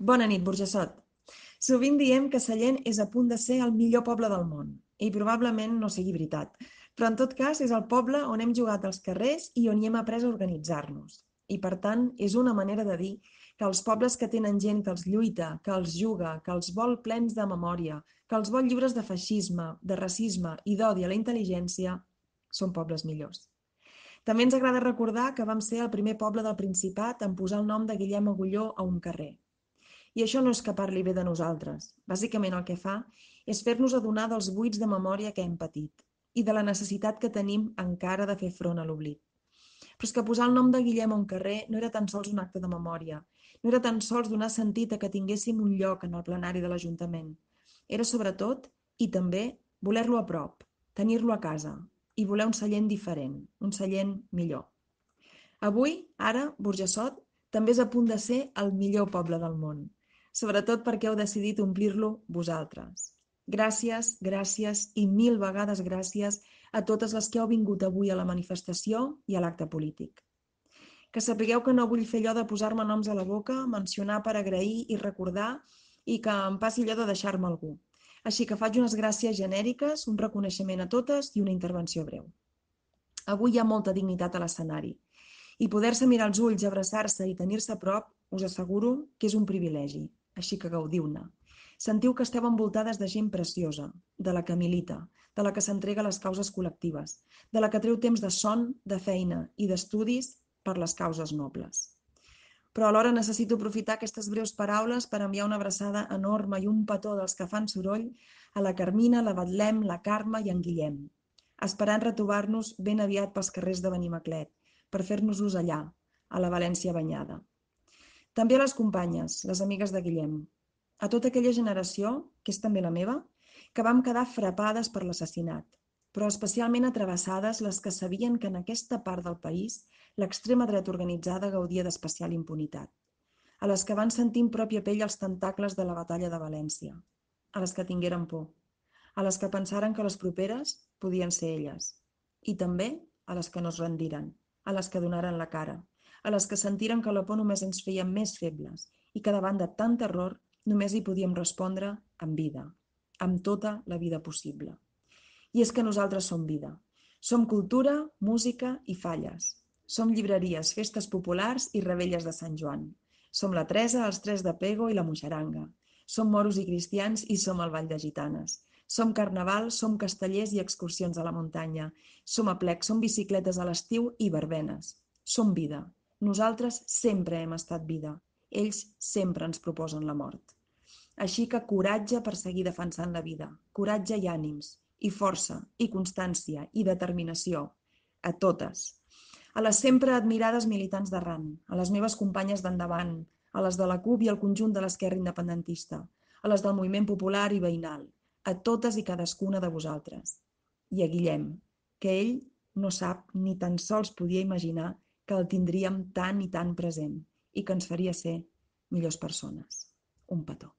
Bona nit, Burjassot. Sovint diem que Sallent és a punt de ser el millor poble del món, i probablement no sigui veritat. Però en tot cas és el poble on hem jugat als carrers i on hi hem après a organitzar-nos. I per tant, és una manera de dir que els pobles que tenen gent que els lluita, que els juga, que els vol plens de memòria, que els vol lliures de feixisme, de racisme i d'odi a la intel·ligència, són pobles millors. També ens agrada recordar que vam ser el primer poble del Principat en posar el nom de Guillem Agulló a un carrer. I això no és que parli bé de nosaltres. Bàsicament el que fa és fer-nos adonar dels buits de memòria que hem patit i de la necessitat que tenim encara de fer front a l'oblit. Però és que posar el nom de Guillem a un carrer no era tan sols un acte de memòria, no era tan sols donar sentit a que tinguéssim un lloc en el plenari de l'Ajuntament. Era sobretot, i també, voler-lo a prop, tenir-lo a casa i voler un Sallent diferent, un Sallent millor. Avui, ara, Burjassot també és a punt de ser el millor poble del món, sobretot perquè heu decidit omplir-lo vosaltres. Gràcies, gràcies i mil vegades gràcies a totes les que heu vingut avui a la manifestació i a l'acte polític. Que sapigueu que no vull fer allò de posar-me noms a la boca, mencionar per agrair i recordar i que em passi allò de deixar-me algú. Així que faig unes gràcies genèriques, un reconeixement a totes i una intervenció breu. Avui hi ha molta dignitat a l'escenari i poder-se mirar als ulls, abraçar-se i tenir-se a prop, us asseguro que és un privilegi. Així que gaudiu-ne. Sentiu que esteu envoltades de gent preciosa, de la que milita, de la que s'entrega a les causes col·lectives, de la que treu temps de son, de feina i d'estudis per les causes nobles. Però alhora necessito aprofitar aquestes breus paraules per enviar una abraçada enorme i un petó dels que fan soroll a la Carmina, la Betlem, la Carme i en Guillem, esperant retrobar-nos ben aviat pels carrers de Benimaclet, per fer-nos-los allà, a la València banyada. També a les companyes, les amigues de Guillem, a tota aquella generació, que és també la meva, que vam quedar frapades per l'assassinat, però especialment atravessades les que sabien que en aquesta part del país l'extrema dreta organitzada gaudia d'especial impunitat, a les que van sentir en pròpia pell els tentacles de la batalla de València, a les que tingueren por, a les que pensaren que les properes podien ser elles, i també a les que no es rendiren, a les que donaren la cara, a les que sentiren que la por només ens feia més febles i que davant de tant terror només hi podíem respondre amb vida, amb tota la vida possible. I és que nosaltres som vida. Som cultura, música i falles. Som llibreries, festes populars i rebelles de Sant Joan. Som la Teresa, els Tres de Pego i la Moixeranga. Som moros i cristians i som el Ball de Gitanes. Som carnaval, som castellers i excursions a la muntanya. Som aplec, som bicicletes a l'estiu i verbenes. Som vida. Nosaltres sempre hem estat vida. Ells sempre ens proposen la mort. Així que coratge per seguir defensant la vida, coratge i ànims, i força, i constància, i determinació, a totes. A les sempre admirades militants d'arran, a les meves companyes d'endavant, a les de la CUP i al conjunt de l'esquerra independentista, a les del moviment popular i veïnal, a totes i cadascuna de vosaltres. I a Guillem, que ell no sap ni tan sols podia imaginar que el tindríem tan i tan present i que ens faria ser millors persones. Un petó.